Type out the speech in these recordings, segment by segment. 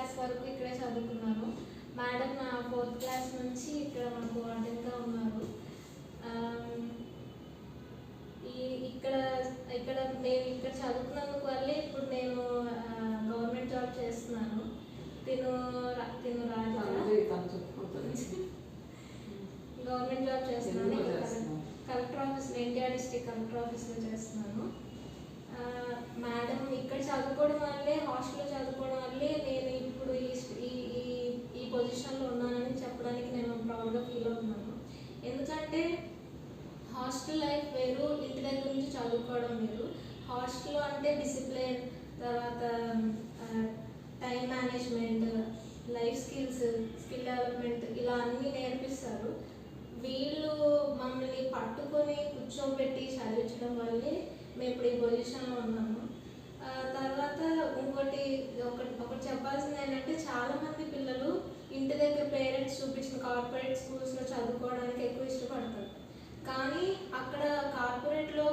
Class వరకు ఇక్కడే చదువుకున్నాను. మేడం నా 4th క్లాస్ నుంచి ఇక్కడ మాకు వార్డెన్గా ఉన్నారు. ఇక్కడ ఇక్కడ నేను ఇక్కడ చదువుకున్నందుకు వల్లే ఇప్పుడు నేను గవర్నమెంట్ జాబ్ చేస్తున్నాను. గవర్నమెంట్ జాబ్ చేస్తున్నాను. Collector office, NTR district collector ఆఫీస్లో చేస్తున్నాను. మేడం ఇక్కడ చదువుకోవడం వల్లే, హాస్టల్లో చదువుకోవడం వల్లే నేను ఇప్పుడు ఈ పొజిషన్లో ఉన్నానని చెప్పడానికి నేను ప్రౌడ్గా ఫీల్ అవుతున్నాను. ఎందుకంటే హాస్టల్ లైఫ్ వేరు, ఇంటి దగ్గర నుంచి చదువుకోవడం వేరు. హాస్టల్లో అంటే డిసిప్లిన్, తర్వాత time management, life skill development ఇలా అన్నీ నేర్పిస్తారు. వీళ్ళు మమ్మల్ని పట్టుకొని కూర్చోబెట్టి చదివించడం వల్లే మేము ఇప్పుడు ఈ పొజిషన్లో ఉన్నాము. తర్వాత ఒకటి చెప్పాల్సింది ఏంటంటే, చాలామంది పిల్లలు ఇంటి దగ్గర పేరెంట్స్ చూపించిన కార్పొరేట్ స్కూల్స్లో చదువుకోవడానికి ఎక్కువ ఇష్టపడతారు. కానీ అక్కడ కార్పొరేట్లో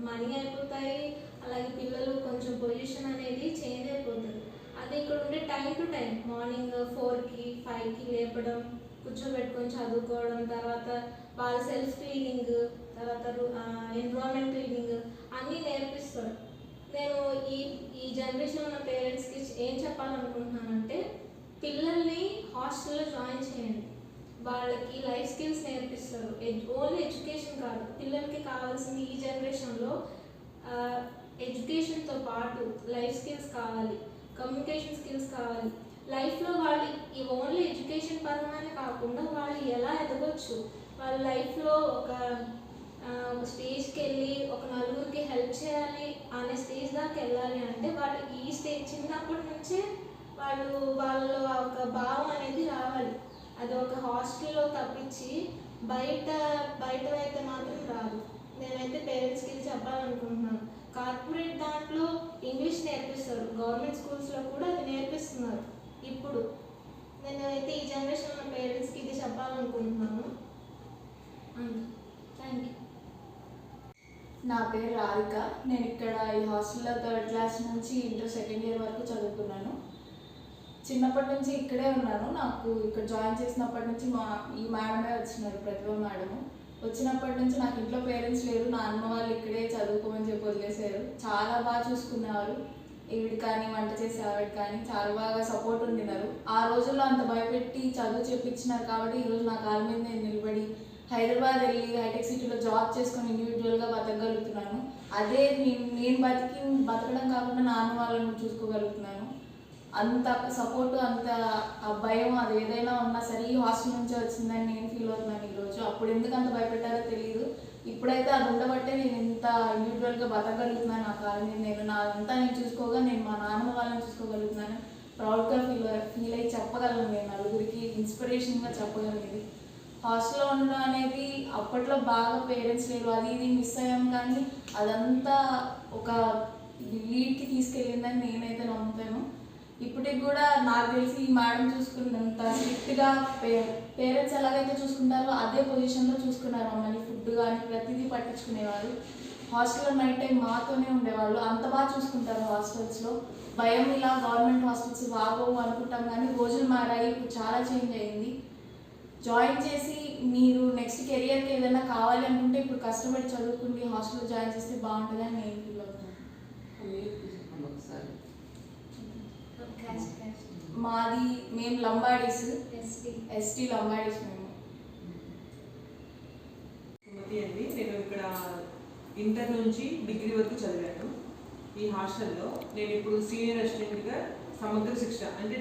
మనీ అయిపోతాయి, అలాగే పిల్లలు కొంచెం పొజిషన్ అనేది చేంజ్ అయిపోతుంది. అది ఇక్కడ ఉండే టైం టు టైం, మార్నింగ్ 4కి 5కి లేపడం, కూర్చోబెట్టుకొని చదువుకోవడం, తర్వాత వాళ్ళ సెల్ఫ్ క్లీనింగ్, తర్వాత ఎన్విరాన్మెంట్ క్లీనింగ్ అన్నీ నేర్పిస్తారు. నేను ఈ జనరేషన్ ఉన్న పేరెంట్స్కి ఏం చెప్పాలనుకుంటున్నానంటే, పిల్లల్ని హాస్టల్లో జాయిన్ చేయండి. వాళ్ళకి లైఫ్ స్కిల్స్ నేర్పిస్తారు. ఓన్లీ ఎడ్యుకేషన్ కాదు, పిల్లలకి కావాల్సింది ఈ జనరేషన్లో ఎడ్యుకేషన్తో పాటు లైఫ్ స్కిల్స్ కావాలి, కమ్యూనికేషన్ స్కిల్స్ కావాలి. లైఫ్లో వాళ్ళు ఈ ఓన్లీ ఎడ్యుకేషన్ పరంగానే కాకుండా వాళ్ళు ఎలా ఎదగొచ్చు, వాళ్ళ లైఫ్లో ఒక స్టేజ్కి వెళ్ళి ఒక నలుగురికి హెల్ప్ చేయాలి అనే స్టేజ్ దాకా వెళ్ళాలి అంటే వాళ్ళు ఈ స్టేజ్ చిన్నప్పటి నుంచే వాళ్ళలో ఒక భావం అనేది రావాలి. అది ఒక హాస్టల్లో తప్పించి బయట అయితే మాత్రం రాదు. నేనైతే పేరెంట్స్కి చెప్పాలనుకుంటున్నాను, కార్పొరేట్ దాంట్లో ఇంగ్లీష్ నేర్పిస్తారు, గవర్నమెంట్ స్కూల్స్లో కూడా అది నేర్పిస్తున్నారు. ఇప్పుడు నేనైతే ఈ జనరేషన్ ఉన్న పేరెంట్స్కి ఇది చెప్పాలనుకుంటున్నాను. Thank you. నా పేరు రాధిక. నేను ఇక్కడ ఈ హాస్టల్లో 3rd క్లాస్ నుంచి ఇంటర్ 2nd ఇయర్ వరకు చదువుకున్నాను. చిన్నప్పటి నుంచి ఇక్కడే ఉన్నాను. నాకు ఇక్కడ జాయిన్ చేసినప్పటి నుంచి ఈ మేడమే వచ్చినారు, ప్రతిభ మేడము. వచ్చినప్పటి నుంచి నాకు ఇంట్లో పేరెంట్స్ లేరు, నా అమ్మ వాళ్ళు ఇక్కడే చదువుకోమని చెప్పి వదిలేశారు. చాలా బాగా చూసుకునేవారు. ఈవిడ కానీ, వంట చేసే ఆవిడ కానీ చాలా బాగా సపోర్ట్ ఉండినారు. ఆ రోజుల్లో అంత భయపెట్టి చదువు చెప్పించినారు కాబట్టి ఈరోజు నా కాళ్ళ మీద నేను నిలబడి హైదరాబాద్ వెళ్ళి హైటెక్ సిటీలో జాబ్ చేసుకొని ఇండివిజువల్గా బతకగలుగుతున్నాను. అదే నేను బతకడం కాకుండా నా అన్న వాళ్ళని చూసుకోగలుగుతున్నాను. అంత సపోర్టు, అంత భయం అది ఏదైనా ఉన్నా సరే ఈ హాస్టల్ నుంచే వచ్చిందని నేను ఫీల్ అవుతున్నాను ఈరోజు. అప్పుడు ఎందుకు అంత భయపెట్టారో తెలియదు. ఇప్పుడైతే అది ఉండబట్టే నేను ఇంత ఇండివిజువల్గా బతకగలుగుతున్నాను. నా కాలం మీద నేను చూసుకోగా నేను మా నాన్నమ్మ వాళ్ళని చూసుకోగలుగుతున్నాను. ప్రౌడ్గా ఫీల్ అయ్యి చెప్పగలను, నేను నలుగురికి ఇన్స్పిరేషన్గా చెప్పగలిగేది. హాస్టల్లో ఉండడం అనేది అప్పట్లో బాగా పేరెంట్స్ లేరు, అది ఇది మిస్ అయ్యాం. కానీ అదంతా ఒక లీడ్కి తీసుకెళ్ళిందని నేనైతే నమ్ముతాను. ఇప్పటికి కూడా నాకు తెలిసి ఈ మేడం చూసుకున్నంత స్ట్రిక్ట్గా పేరెంట్స్ ఎలాగైతే చూసుకుంటారో అదే పొజిషన్లో చూసుకున్నారు మమ్మల్ని. ఫుడ్ కానీ ప్రతిదీ పట్టించుకునేవారు. హాస్టల్లో నైట్ టైం మాతోనే ఉండేవాళ్ళు. అంత బాగా చూసుకుంటారు హాస్టల్స్లో. భయం ఇలా గవర్నమెంట్ హాస్టల్స్ బాగోవు అనుకుంటాం, కానీ రోజులు మారాయి, ఇప్పుడు చాలా చేంజ్ అయింది. జాయిన్ చేసి మీరు నెక్స్ట్ కెరియర్కి ఏదైనా కావాలి అనుకుంటే ఇప్పుడు కష్టపడి చదువుకుంటే హాస్టల్లో జాయిన్ చేస్తే బాగుంటుందని నేను ఫీల్ అవుతాను. మాది మేము లంబాడీస్, ఎస్టీ లంబాడీస్ మేము. అండి, నేను ఇక్కడ ఇంటర్ నుంచి డిగ్రీ వరకు చదివాను ఈ హాస్టల్లో. నేను ఇప్పుడు సీనియర్ అసిస్టెంట్గా సమగ్ర శిక్ష అంటే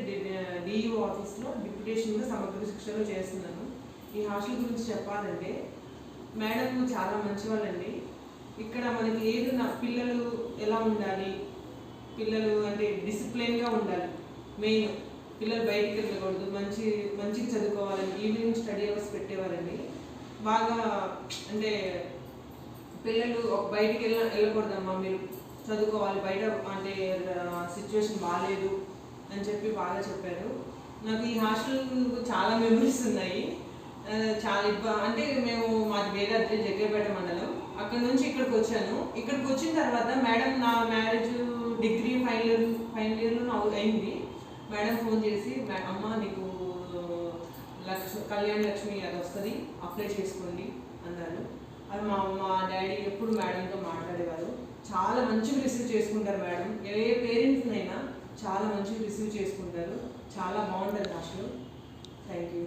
డిఈఓ ఆఫీస్లో డిప్యూటేషన్గా సమగ్ర శిక్షలో చేస్తున్నాను. ఈ హాస్టల్ గురించి చెప్పాలంటే మేడం చాలా మంచి వాళ్ళండి. ఇక్కడ మనకి ఏదైనా పిల్లలు ఎలా ఉండాలి, పిల్లలు అంటే డిసిప్లిన్గా ఉండాలి. మెయిన్ పిల్లలు బయటికి వెళ్ళకూడదు, మంచిగా చదువుకోవాలని ఈవినింగ్ స్టడీ అవర్స్ పెట్టేవారండి. బాగా అంటే పిల్లలు బయటికి వెళ్ళకూడదమ్మా, మీరు చదువుకోవాలి, బయట అంటే సిచ్యువేషన్ బాగాలేదు అని చెప్పి బాగా చెప్పారు. నాకు ఈ హాస్టల్ చాలా మెమరీస్ ఉన్నాయి. చాలా అంటే మాది వేరే జగ్గేపేట మండలం, అక్కడ నుంచి ఇక్కడికి వచ్చాను. ఇక్కడికి వచ్చిన తర్వాత మేడం నా మ్యారేజ్ డిగ్రీ ఫైనల్ ఇయర్లో అయింది. మేడం ఫోన్ చేసి అమ్మ నీకు కళ్యాణ లక్ష్మి అది వస్తుంది, అప్లై చేసుకోండి అన్నారు. అది మా డాడీ ఎప్పుడు మేడంతో మాట్లాడేవారు. చాలా మంచిగా రిసీవ్ చేసుకుంటారు మేడం. ఏ పేరెంట్స్నైనా చాలా మంచిగా రిసీవ్ చేసుకుంటారు. చాలా బాగుంటుంది హాస్టల్. Thank you.